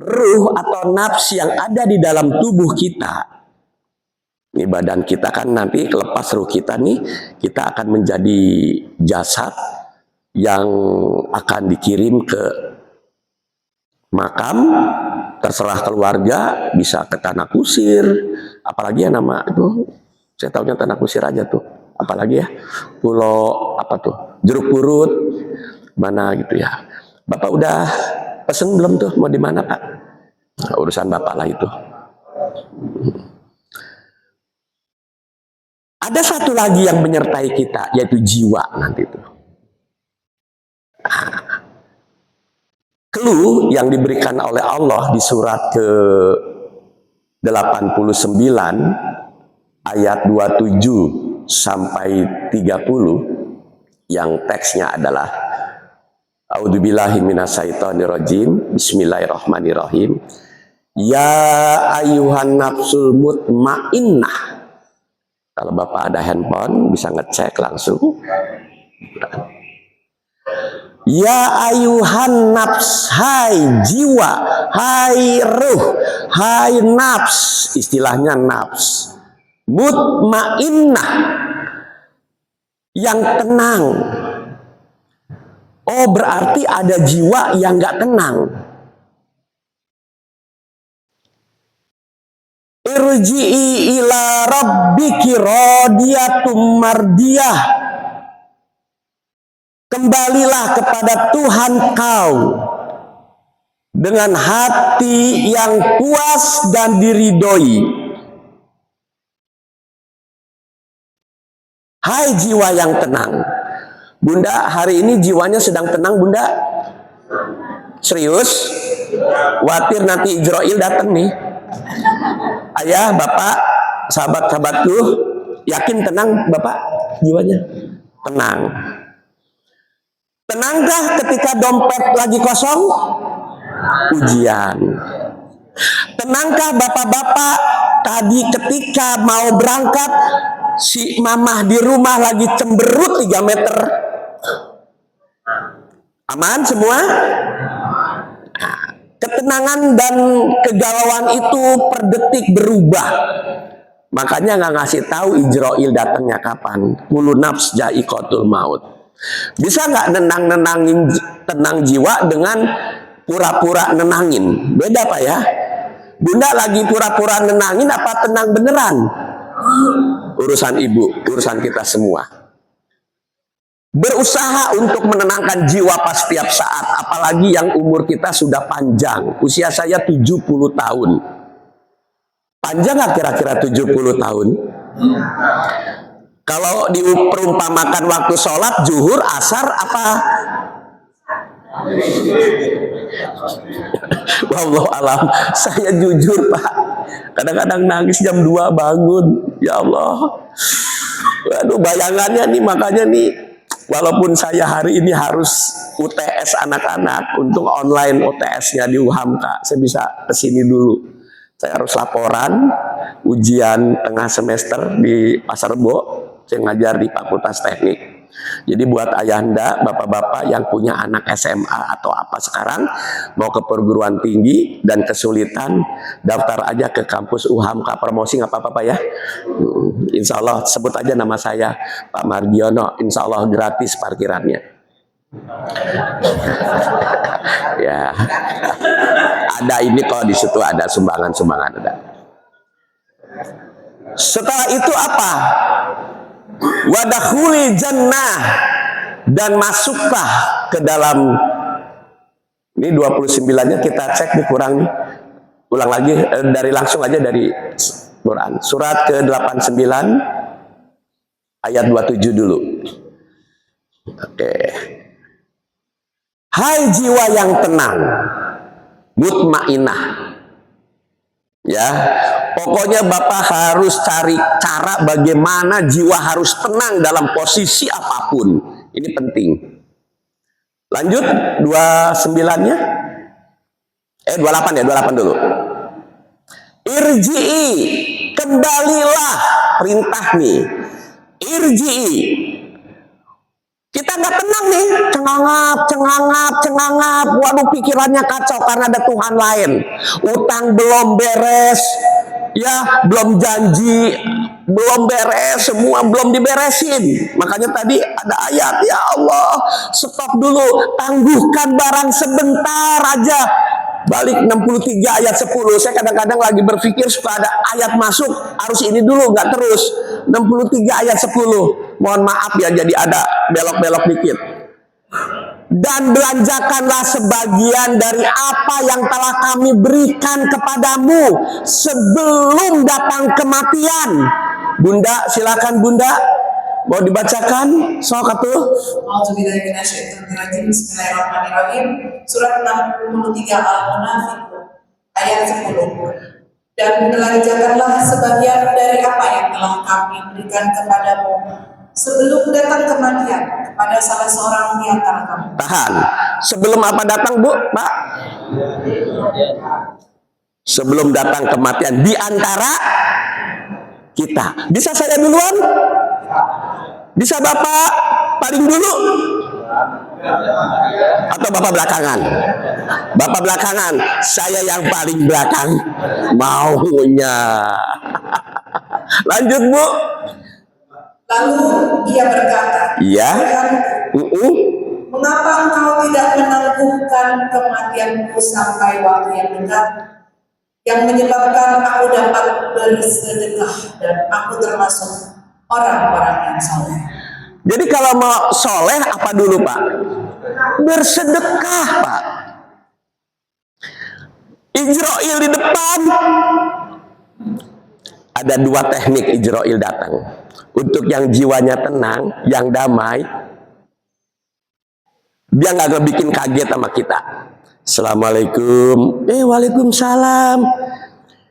ruh atau nafs yang ada di dalam tubuh kita. Ini badan kita kan nanti lepas ruh kita nih, kita akan menjadi jasad yang akan dikirim ke makam, terserah keluarga, bisa ke Tanah Kusir, apalagi ya nama itu, saya tahunya Tanah Kusir aja tuh, apalagi ya, pulau apa tuh, Jeruk Purut, mana gitu ya. Bapak udah pesen belum tuh, mau di mana Pak? Nah, urusan Bapak lah itu. Ada satu lagi yang menyertai kita, yaitu jiwa nanti itu. Clue yang diberikan oleh Allah di surat ke-89 ayat 27 sampai 30 yang teksnya adalah A'udzubillahi minasyaitonirrajim. Bismillahirrahmanirrahim. Ya ayuhan nafsul mutmainnah. Kalau Bapak ada handphone bisa ngecek langsung. Ya ayuhan nafs, hai jiwa, hai ruh, hai nafs, istilahnya nafs, mutmainnah, yang tenang. Oh, berarti ada jiwa yang nggak tenang. Irji'i ila rabbiki radiyatum mardiyah. Kembalilah kepada Tuhan kau dengan hati yang puas dan diridhoi. Hai jiwa yang tenang. Bunda, hari ini jiwanya sedang tenang, Bunda? Serius? Khawatir nanti Ijroil datang nih. Ayah, Bapak, sahabat-sahabatku, yakin tenang Bapak jiwanya? Tenang. Tenangkah ketika dompet lagi kosong? Ujian. Tenangkah bapak-bapak tadi ketika mau berangkat, si mamah di rumah lagi cemberut 3 meter? Aman semua? Ketenangan dan kegalauan itu per detik berubah. Makanya nggak ngasih tahu Ijroil datangnya kapan. Kullu nafs ja'iqatul maut. Bisa nggak tenang jiwa dengan pura-pura nenangin? Beda Pak ya. Bunda lagi pura-pura nenangin apa tenang beneran? Urusan ibu, urusan kita semua. Berusaha untuk menenangkan jiwa pas setiap saat, apalagi yang umur kita sudah panjang. Usia saya 70 tahun. Panjang nggak kira-kira 70 tahun? Kalau diperumpamakan waktu sholat, zuhur, asar, apa? Wallahu alam. Saya jujur Pak, kadang-kadang nangis jam 2 bangun. Ya Allah. Waduh, bayangannya nih, makanya nih, walaupun saya hari ini harus UTS anak-anak, untuk online UTS-nya di UHAMKA, saya bisa kesini dulu. Saya harus laporan ujian tengah semester di Pasar Rebo. Saya ngajar di Fakultas Teknik. Jadi buat ayahanda, bapak-bapak yang punya anak SMA atau apa sekarang, mau ke perguruan tinggi dan kesulitan, daftar aja ke kampus UHAMKA. Promosi nggak apa-apa Pak ya. Insya Allah sebut aja nama saya Pak Margiono. Insya Allah gratis parkirannya. Ya, ada ini kok di situ, ada sumbangan-sumbangan ada. Setelah itu apa? Wadakhuli jannah, dan masuklah ke dalam, ini 29-nya kita cek nih, kurang nih. Ulang lagi dari langsung aja dari Quran. Surat ke-89 ayat 27 dulu. Oke. Hai jiwa yang tenang, mutmainah. Ya, pokoknya Bapak harus cari cara bagaimana jiwa harus tenang dalam posisi apapun. Ini penting. Lanjut 29-nya. 28 ya, 28 dulu. Irji'i, kembalilah, perintah nih. Irji'i. Kita nggak tenang nih, cengangap, waduh pikirannya kacau karena ada Tuhan lain. Utang belum beres, ya belum janji, belum beres, semua belum diberesin. Makanya tadi ada ayat, ya Allah, stop dulu, tangguhkan barang sebentar aja. Balik 63 ayat 10. Saya kadang-kadang lagi berpikir suka ada ayat masuk, harus ini dulu, nggak terus. 63 ayat 10. Mohon maaf ya, jadi ada belok-belok dikit. Dan belanjakanlah sebagian dari apa yang telah kami berikan kepadamu sebelum datang kematian. Bunda, silakan Bunda, mau dibacakan sokatu. Bismillahirrahmanirrahim. Surat 63 Al-Munafiqun ayat 10. Dan belanjakanlah sebagian dari apa yang telah kami berikan kepadamu sebelum datang kematian kepada salah seorang di antara kamu. Tahan. Sebelum apa datang, Bu? Pak? Sebelum datang kematian di antara kita. Bisa saya duluan? Bisa Bapak paling dulu? Atau Bapak belakangan? Bapak belakangan, saya yang paling belakang maunya. Lanjut Bu. Lalu dia berkata, Iya. Mengapa engkau tidak menangguhkan kematianku sampai waktu yang dekat, yang menyebabkan aku dapat bersedekah dan aku termasuk orang-orang yang soleh. Jadi kalau mau soleh apa dulu Pak? Bersedekah Pak. Ijroil di depan. Ada dua teknik Ijroil datang. Untuk yang jiwanya tenang, yang damai, dia nggak bikin kaget sama kita. Assalamualaikum. Waalaikumsalam.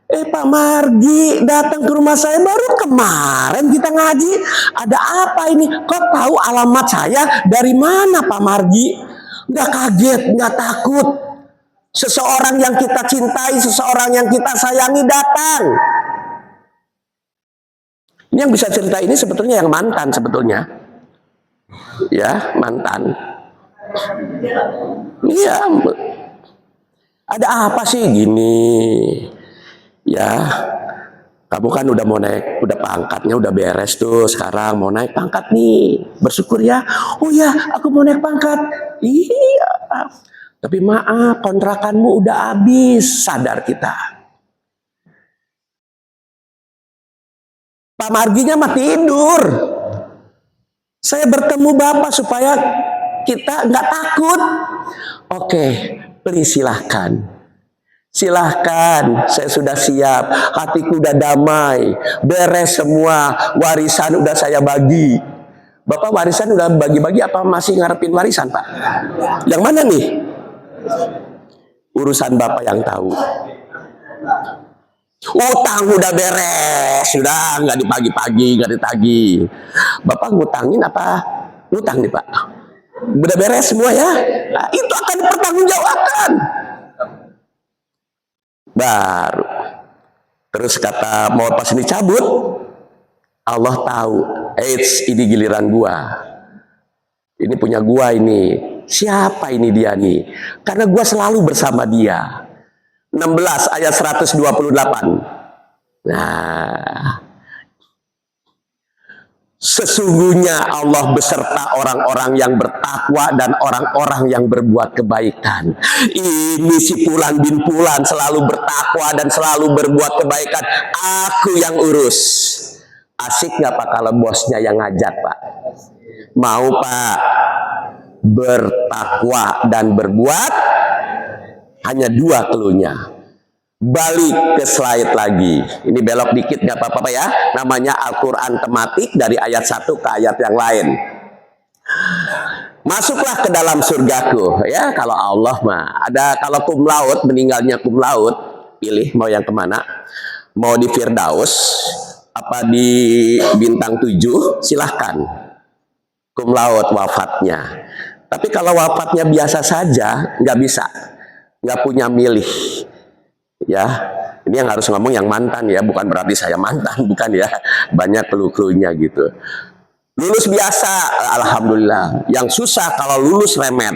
Pak Margi datang ke rumah saya baru kemarin kita ngaji. Ada apa ini? Kok tahu alamat saya dari mana Pak Margi? Nggak kaget, nggak takut. Seseorang yang kita cintai, seseorang yang kita sayangi datang. Ini yang bisa cerita ini sebetulnya yang mantan sebetulnya. Ya, mantan. Iya. Ada apa sih gini? Ya, kamu kan udah mau naik, udah pangkatnya udah beres tuh, sekarang mau naik pangkat nih, bersyukur ya. Oh ya, aku mau naik pangkat. Iya, tapi maaf, kontrakanmu udah habis. Sadar kita. Pak Marginya mah tidur. Saya bertemu Bapak supaya kita nggak takut. Oke, please silahkan. Silahkan, saya sudah siap, hatiku udah damai, beres semua, warisan udah saya bagi. Bapak warisan udah bagi-bagi apa masih ngarepin warisan Pak? Yang mana nih? Urusan Bapak yang tahu. Utang udah beres, sudah nggak dipagi-pagi, nggak ditagih. Bapak ngutangin apa? Ngutang nih Pak? Udah beres semua ya? Nah, itu akan dipertanggungjawabkan. Baru terus kata mau pas ini cabut, Allah tahu, ini giliran gua, ini punya gua ini, siapa ini dia nih, karena gua selalu bersama dia. 16 ayat 128. Nah, sesungguhnya Allah beserta orang-orang yang bertakwa dan orang-orang yang berbuat kebaikan. Ini si Fulan bin Fulan selalu bertakwa dan selalu berbuat kebaikan. Aku yang urus. Asik nggak Pak kalau bosnya yang ngajak Pak? Mau Pak? Bertakwa dan berbuat, hanya dua cluenya. Balik ke slide lagi. Ini belok dikit nggak apa-apa ya. Namanya Al-Quran tematik dari ayat 1 ke ayat yang lain. Masuklah ke dalam surgaku. Ya, kalau Allah mah ada, kalau cum laude, meninggalnya cum laude, pilih mau yang kemana. Mau di Firdaus apa di bintang 7, silahkan. Cum laude wafatnya. Tapi kalau wafatnya biasa saja, nggak bisa. Nggak punya milih. Ya, ini yang harus ngomong yang mantan ya, bukan berarti saya mantan, bukan ya. Banyak clue-cluenya gitu. Lulus biasa, alhamdulillah. Yang susah kalau lulus remed.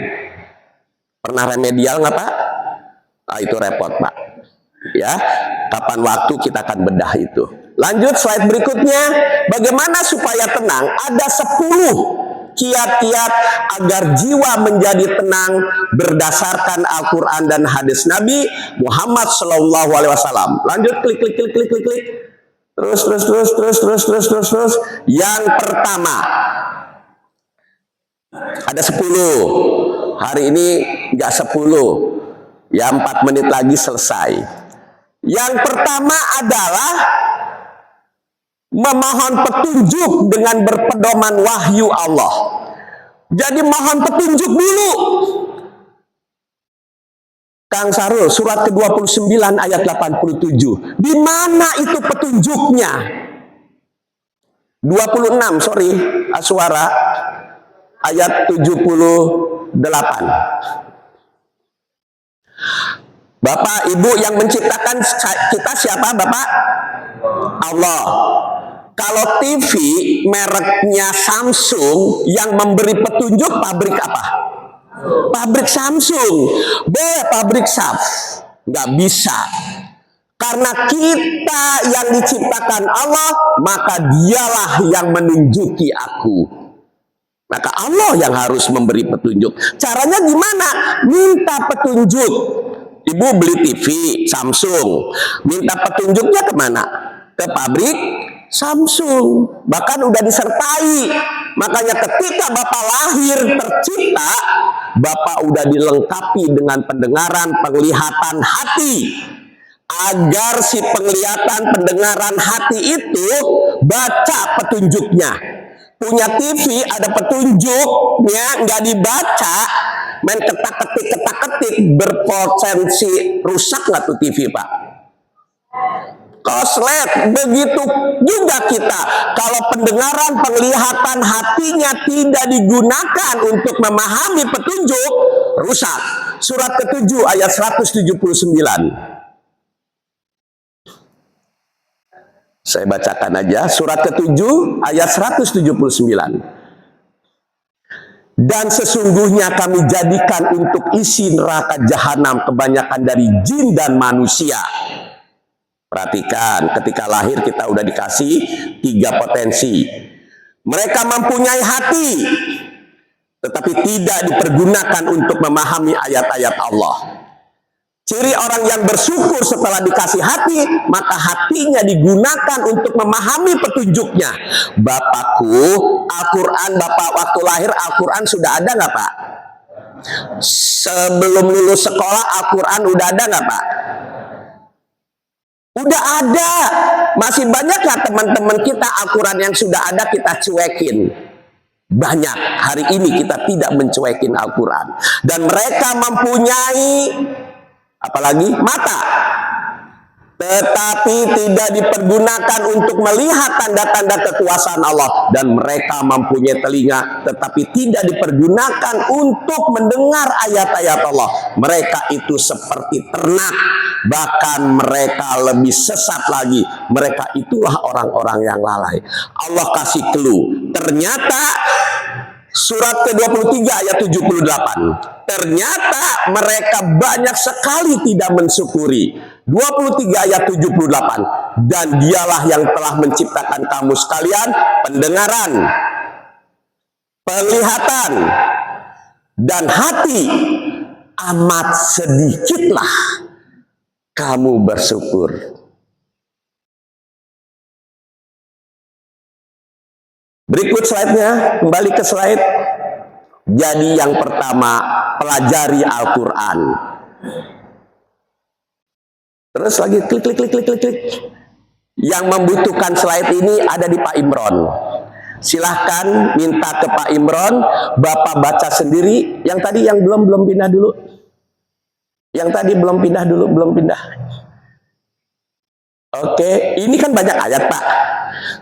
Pernah remedial nggak Pak? Nah, itu repot Pak. Ya, kapan waktu kita akan bedah itu. Lanjut slide berikutnya. Bagaimana supaya tenang? Ada 10 kiat-kiat agar jiwa menjadi tenang berdasarkan Al-Quran dan hadis Nabi Muhammad SAW. Lanjut, klik. Terus. Yang pertama, ada 10. Hari ini nggak 10. Ya 4 menit lagi selesai. Yang pertama adalah memohon petunjuk dengan berpedoman wahyu Allah. Jadi mohon petunjuk dulu. Kang Sarul, surat ke-29 ayat 87. Di mana itu petunjuknya? 26, sorry, Aswara ayat 78. Bapak, Ibu yang menciptakan kita siapa Bapak? Allah. Kalau TV mereknya Samsung yang memberi petunjuk pabrik apa? Pabrik Samsung. Boleh pabrik SAF? Nggak bisa. Karena kita yang diciptakan Allah, maka dialah yang menunjuki aku. Maka Allah yang harus memberi petunjuk. Caranya gimana? Minta petunjuk. Ibu beli TV Samsung, minta petunjuknya kemana? Ke pabrik Samsung. Bahkan udah disertai. Makanya ketika Bapak lahir tercipta, Bapak udah dilengkapi dengan pendengaran, penglihatan hati. Agar si penglihatan, pendengaran hati itu baca petunjuknya. Punya TV ada petunjuknya, nggak dibaca, main ketak-ketik berpotensi rusak nggak tuh TV Pak? Koslet. Begitu juga kita, kalau pendengaran, penglihatan hatinya tidak digunakan untuk memahami petunjuk, rusak. Surat ke-7 ayat 179. Saya bacakan aja, surat ke-7 ayat 179. Dan sesungguhnya kami jadikan untuk isi neraka jahanam kebanyakan dari jin dan manusia. Perhatikan, ketika lahir kita udah dikasih 3 potensi. Mereka mempunyai hati, tetapi tidak dipergunakan untuk memahami ayat-ayat Allah. Ciri orang yang bersyukur setelah dikasih hati, maka hatinya digunakan untuk memahami petunjuknya. Bapakku, Al-Quran, Bapak waktu lahir Al-Quran sudah ada nggak Pak? Sebelum lulus sekolah Al-Quran udah ada nggak Pak? Udah ada. Masih banyak nggak teman-teman kita Al-Quran yang sudah ada kita cuekin? Banyak. Hari ini kita tidak mencuekin Al-Quran. Dan mereka mempunyai apalagi mata, tetapi tidak dipergunakan untuk melihat tanda-tanda kekuasaan Allah. Dan mereka mempunyai telinga, tetapi tidak dipergunakan untuk mendengar ayat-ayat Allah. Mereka itu seperti ternak, bahkan mereka lebih sesat lagi. Mereka itulah orang-orang yang lalai. Allah kasih clue. Ternyata surat ke-23 ayat 78. Ternyata mereka banyak sekali tidak mensyukuri. 23 ayat 78. Dan dialah yang telah menciptakan kamu sekalian pendengaran, penglihatan, dan hati. Amat sedikitlah kamu bersyukur. Berikut slide-nya, kembali ke slide. Jadi yang pertama, pelajari Al-Quran. Terus lagi klik. Yang membutuhkan slide ini ada di Pak Imron. Silahkan minta ke Pak Imron, Bapak baca sendiri. Yang tadi yang belum pindah dulu. Yang tadi belum pindah. Oke, ini kan banyak ayat Pak.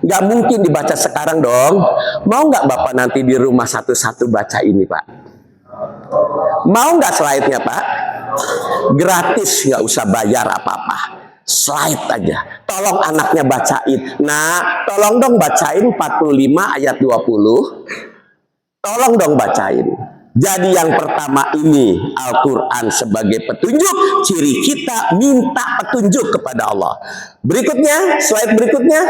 Nggak mungkin dibaca sekarang dong. Mau nggak Bapak nanti di rumah satu-satu baca ini Pak? Mau nggak slide-nya Pak? Gratis, nggak usah bayar apa-apa. slide aja. Tolong anaknya bacain. Nah, tolong dong bacain 45 ayat 20. Tolong dong bacain. Jadi yang pertama ini Al-Quran sebagai petunjuk, ciri kita minta petunjuk kepada Allah. Berikutnya, slide berikutnya.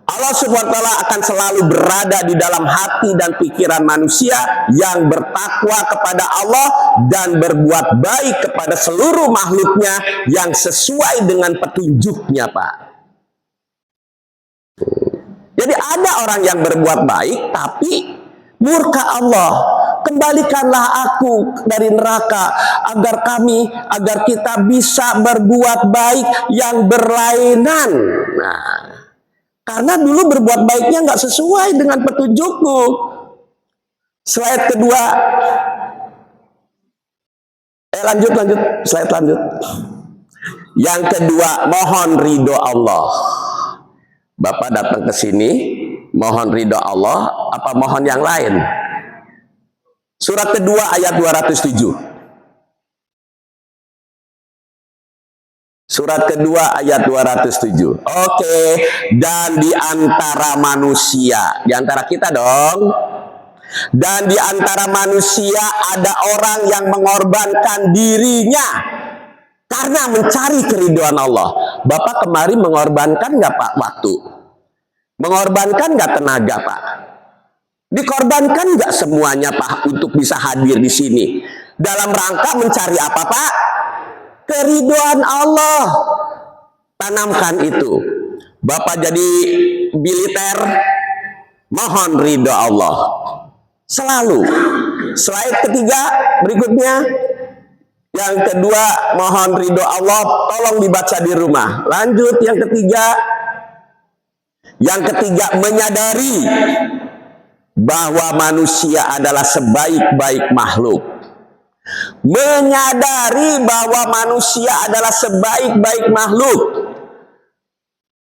Allah Subhanahu wa ta'ala akan selalu berada di dalam hati dan pikiran manusia yang bertakwa kepada Allah dan berbuat baik kepada seluruh makhluknya yang sesuai dengan petunjuknya, Pak. Jadi ada orang yang berbuat baik tapi murka Allah. Kembalikanlah aku dari neraka agar kita bisa berbuat baik yang berlainan. Nah, karena dulu berbuat baiknya nggak sesuai dengan petunjukmu. Slide kedua. Lanjut. Slide lanjut. Yang kedua, mohon ridho Allah. Bapak datang ke sini, mohon ridho Allah, apa mohon yang lain? Surat kedua ayat 207. Surat kedua ayat 207. Oke, dan di antara manusia, di antara kita dong. Dan di antara manusia ada orang yang mengorbankan dirinya karena mencari keridhaan Allah. Bapak kemarin mengorbankan nggak Pak waktu? Mengorbankan nggak tenaga Pak? Dikorbankan nggak semuanya Pak untuk bisa hadir di sini? Dalam rangka mencari apa Pak? Keridhaan Allah. Tanamkan itu. Bapak jadi militer, mohon ridho Allah selalu. Slide ketiga berikutnya. Yang kedua, mohon ridho Allah, tolong dibaca di rumah. Lanjut yang ketiga. Yang ketiga, menyadari bahwa manusia adalah sebaik-baik makhluk. Menyadari bahwa manusia adalah sebaik-baik makhluk.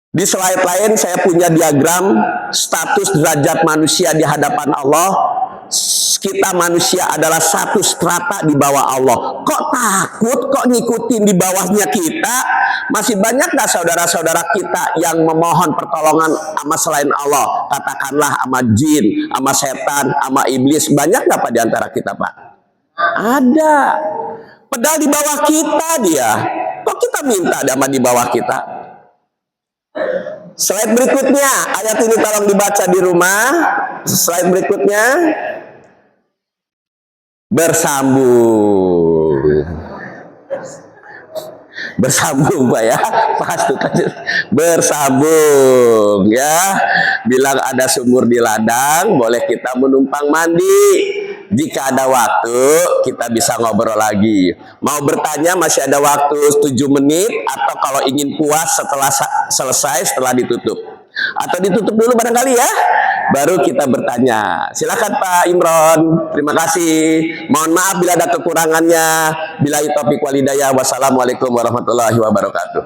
Di slide lain saya punya diagram status derajat manusia di hadapan Allah. Kita manusia adalah satu strata di bawah Allah. Kok takut, kok ngikutin di bawahnya kita? Masih banyak gak saudara-saudara kita yang memohon pertolongan sama selain Allah? Katakanlah sama jin, sama setan, sama iblis. Banyak gak Pak di antara kita Pak? Ada. Padahal di bawah kita dia. Kok kita minta sama di bawah kita? Slide berikutnya. Ayat ini tolong dibaca di rumah. Slide berikutnya. Bersambung. Bersambung Pak ya. Bersambung ya. Bilang ada sumur di ladang, boleh kita menumpang mandi. Jika ada waktu, kita bisa ngobrol lagi. Mau bertanya masih ada waktu 7 menit, atau kalau ingin puas setelah selesai, setelah ditutup. Atau ditutup dulu barangkali ya, baru kita bertanya. Silakan Pak Imron. Terima kasih. Mohon maaf bila ada kekurangannya. Billahi taufiq wal hidayah. Wassalamualaikum warahmatullahi wabarakatuh.